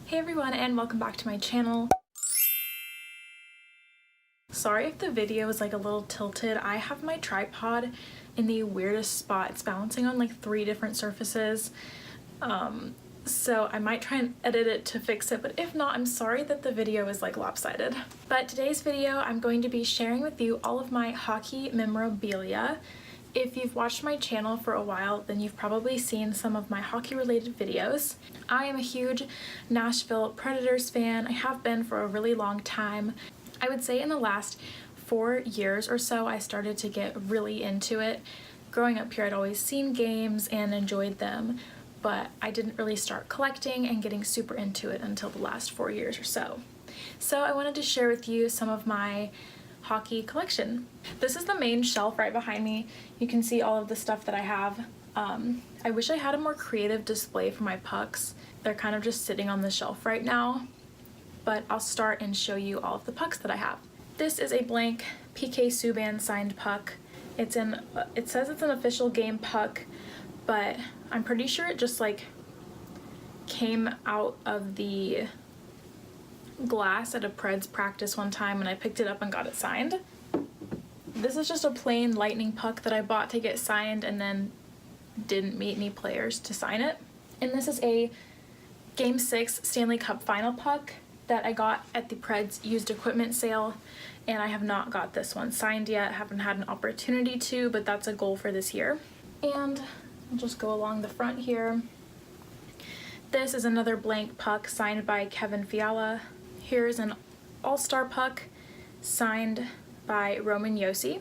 Hey everyone, and welcome back to my channel. Sorry if the video is like a little tilted. I have my tripod in the weirdest spot. It's balancing on like 3 different surfaces. So I might try and edit it to fix it, but if not, I'm sorry that the video is like lopsided. But today's video, I'm going to be sharing with you all of my hockey memorabilia. If you've watched my channel for a while, then you've probably seen some of my hockey related videos. I am a huge Nashville Predators fan. I have been for a really long time. I would say in the last 4 years or so, I started to get really into it. Growing up here, I'd always seen games and enjoyed them, but I didn't really start collecting and getting super into it until the last 4 years or so. So I wanted to share with you some of my hockey collection. This is the main shelf right behind me. You can see all of the stuff that I have. I wish I had a more creative display for my pucks. They're kind of just sitting on the shelf right now, but I'll start and show you all of the pucks that I have. This is a blank PK Subban signed puck. It says it's an official game puck, but I'm pretty sure it just like came out of the glass at a Preds practice one time and I picked it up and got it signed. This is just a plain Lightning puck that I bought to get signed and then didn't meet any players to sign it. And this is a Game 6 Stanley Cup final puck that I got at the Preds used equipment sale, and I have not got this one signed yet. Haven't had an opportunity to, but that's a goal for this year. And I'll just go along the front here. This is another blank puck signed by Kevin Fiala. Here's an all-star puck signed by Roman Yossi.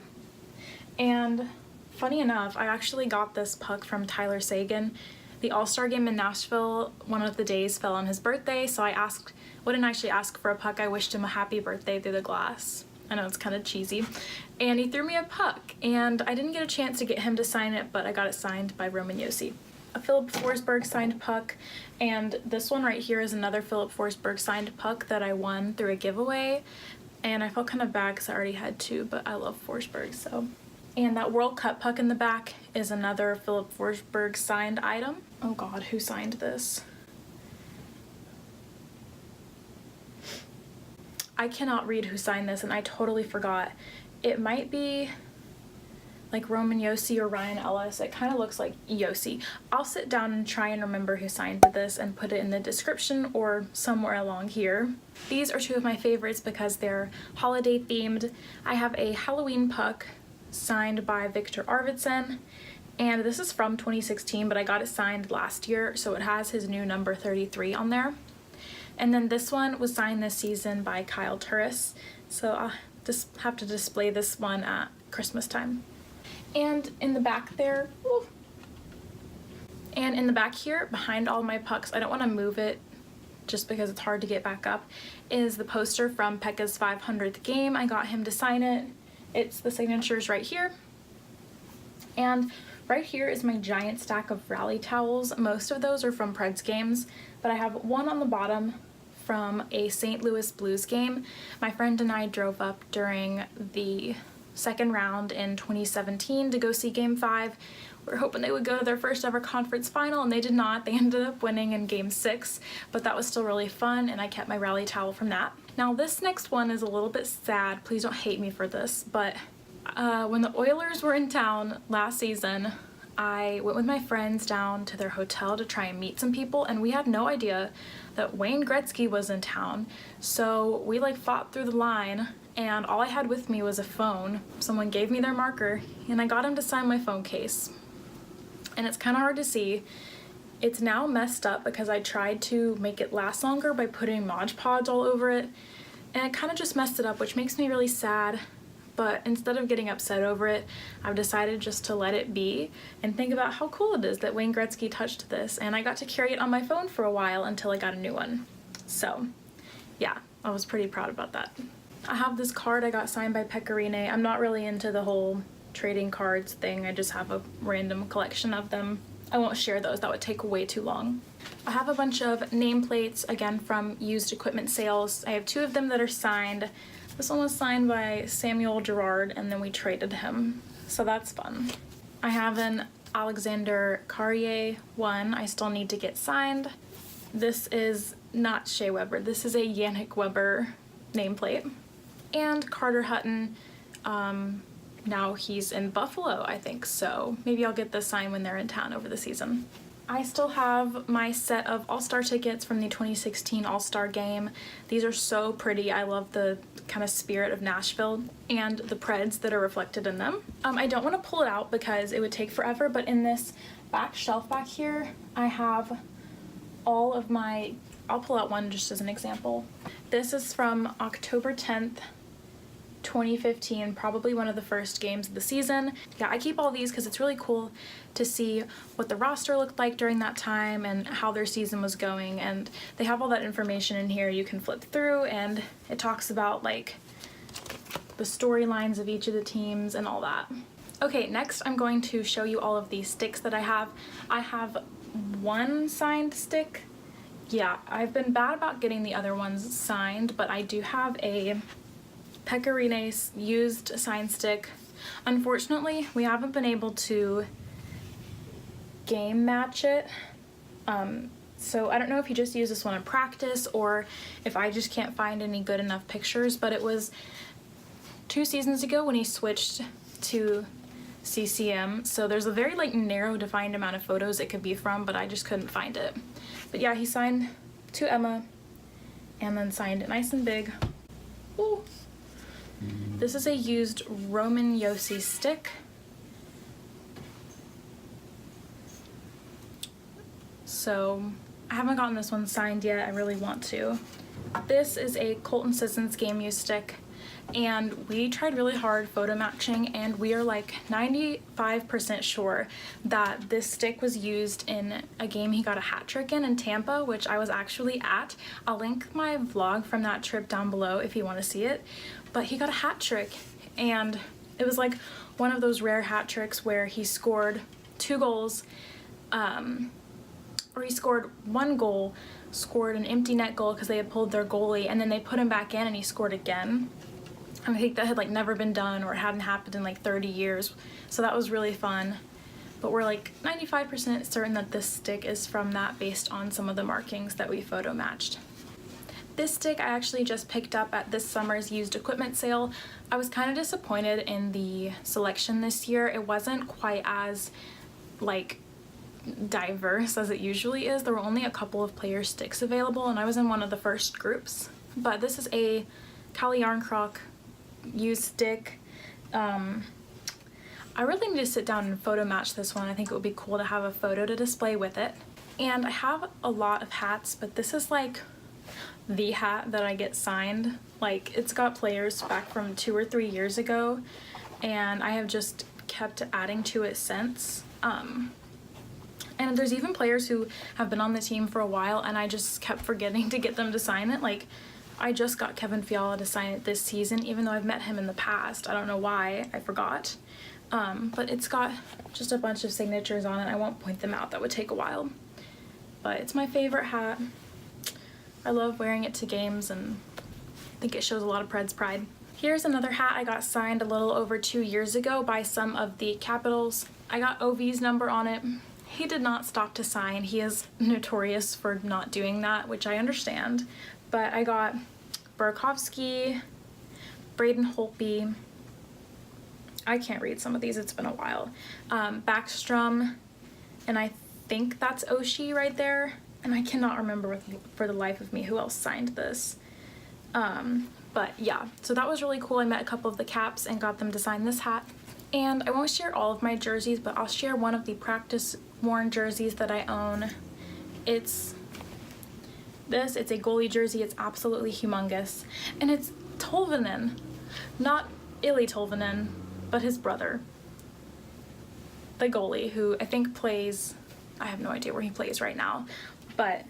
And funny enough, I actually got this puck from Tyler Seguin. The all-star game in Nashville, one of the days fell on his birthday, so I wouldn't actually ask for a puck. I wished him a happy birthday through the glass. I know it's kind of cheesy. And he threw me a puck, and I didn't get a chance to get him to sign it, but I got it signed by Roman Yossi. A Philip Forsberg signed puck, and this one right here is another Philip Forsberg signed puck that I won through a giveaway, and I felt kind of bad because I already had 2, but I love Forsberg, so. And that World Cup puck in the back is another Philip Forsberg signed item. Oh god, who signed this? I cannot read who signed this, and I totally forgot. It might be like Roman Yossi or Ryan Ellis. It kind of looks like Yossi. I'll sit down and try and remember who signed this and put it in the description or somewhere along here. These are 2 of my favorites because they're holiday themed. I have a Halloween puck signed by Victor Arvidsson, and this is from 2016, but I got it signed last year, so it has his new number 33 on there. And then this one was signed this season by Kyle Turris, so I'll just have to display this one at Christmas time. And in the back there, and in the back here, behind all my pucks, I don't want to move it just because it's hard to get back up, is the poster from Pekka's 500th game. I got him to sign it. It's the signatures right here. And right here is my giant stack of rally towels. Most of those are from Preds games, but I have one on the bottom from a St. Louis Blues game. My friend and I drove up during the second round in 2017 to go see Game 5. We were hoping they would go to their first ever conference final, and they did not. They ended up winning in Game 6, but that was still really fun, and I kept my rally towel from that. Now this next one is a little bit sad. Please don't hate me for this, but when the Oilers were in town last season, I went with my friends down to their hotel to try and meet some people, and we had no idea that Wayne Gretzky was in town. So we like fought through the line, and all I had with me was a phone. Someone gave me their marker, and I got him to sign my phone case. And it's kind of hard to see. It's now messed up because I tried to make it last longer by putting Mod Podge all over it, and it kind of just messed it up, which makes me really sad. But instead of getting upset over it, I've decided just to let it be and think about how cool it is that Wayne Gretzky touched this, and I got to carry it on my phone for a while until I got a new one. So yeah, I was pretty proud about that. I have this card I got signed by Pecorine. I'm not really into the whole trading cards thing. I just have a random collection of them. I won't share those, that would take way too long. I have a bunch of nameplates, again from used equipment sales. I have 2 of them that are signed. This one was signed by Samuel Girard, and then we traded him, so that's fun. I have an Alexander Carrier one I still need to get signed. This is not Shea Weber. This is a Yannick Weber nameplate. And Carter Hutton, now he's in Buffalo, I think, so maybe I'll get this signed when they're in town over the season. I still have my set of All-Star tickets from the 2016 All-Star Game. These are so pretty. I love the kind of spirit of Nashville and the Preds that are reflected in them. I don't want to pull it out because it would take forever, but in this back shelf back here, I have all of my, I'll pull out one just as an example. This is from October 10th, 2015, probably one of the first games of the season. Yeah, I keep all these because it's really cool to see what the roster looked like during that time and how their season was going, and they have all that information in here you can flip through, and it talks about like the storylines of each of the teams and all that. Okay, next I'm going to show you all of these sticks that I have. I have one signed stick. Yeah, I've been bad about getting the other ones signed, but I do have a Pecorino's used sign stick. Unfortunately, we haven't been able to game match it. So I don't know if he just used this one in practice or if I just can't find any good enough pictures, but it was 2 seasons ago when he switched to CCM. So there's a very like narrow defined amount of photos it could be from, but I just couldn't find it. But yeah, he signed to Emma and then signed it nice and big. Ooh. This is a used Roman Yossi stick. So I haven't gotten this one signed yet. I really want to. This is a Colton Sissons game use stick, and we tried really hard photo matching, and we are like 95% sure that this stick was used in a game he got a hat trick in Tampa, which I was actually at. I'll link my vlog from that trip down below if you want to see it. But he got a hat trick, and it was like one of those rare hat tricks where he scored 2 goals, or he scored 1 goal, scored an empty net goal because they had pulled their goalie, and then they put him back in and he scored again. And I think that had like never been done, or it hadn't happened in like 30 years. So that was really fun. But we're like 95% certain that this stick is from that based on some of the markings that we photo matched. This stick I actually just picked up at this summer's used equipment sale. I was kind of disappointed in the selection this year. It wasn't quite as like diverse as it usually is. There were only a couple of player sticks available, and I was in one of the first groups. But this is a Cali Yarncroc used stick. I really need to sit down and photo match this one. I think it would be cool to have a photo to display with it. And I have a lot of hats, but this is like the hat that I get signed. Like, it's got players back from 2 or 3 years ago, and I have just kept adding to it since. And there's even players who have been on the team for a while, and I just kept forgetting to get them to sign it. Like, I just got Kevin Fiala to sign it this season, even though I've met him in the past. I don't know why, I forgot. But it's got just a bunch of signatures on it. I won't point them out, that would take a while. But it's my favorite hat. I love wearing it to games, and I think it shows a lot of Preds pride. Here's another hat I got signed a little over 2 years ago by some of the Capitals. I got OV's number on it. He did not stop to sign. He is notorious for not doing that, which I understand. But I got Burakovsky, Braden Holtby. I can't read some of these, it's been a while. Backstrom, and I think that's Oshie right there. And I cannot remember for the life of me who else signed this. But yeah, so that was really cool. I met a couple of the Caps and got them to sign this hat. And I won't share all of my jerseys, but I'll share one of the practice worn jerseys that I own. It's a goalie jersey. It's absolutely humongous. And it's Tolvanen, not Illi Tolvanen, but his brother, the goalie, who I think plays, I have no idea where he plays right now, but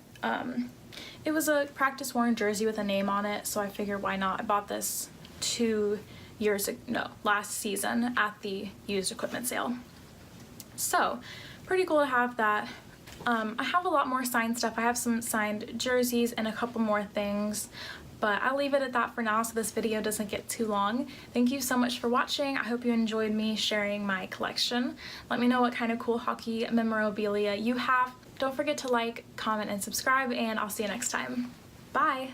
it was a practice worn jersey with a name on it, so I figured why not. I bought this last season at the used equipment sale. So pretty cool to have that. I have a lot more signed stuff. I have some signed jerseys and a couple more things, but I'll leave it at that for now so this video doesn't get too long. Thank you so much for watching. I hope you enjoyed me sharing my collection. Let me know what kind of cool hockey memorabilia you have, Don't forget to like, comment, and subscribe, and I'll see you next time. Bye!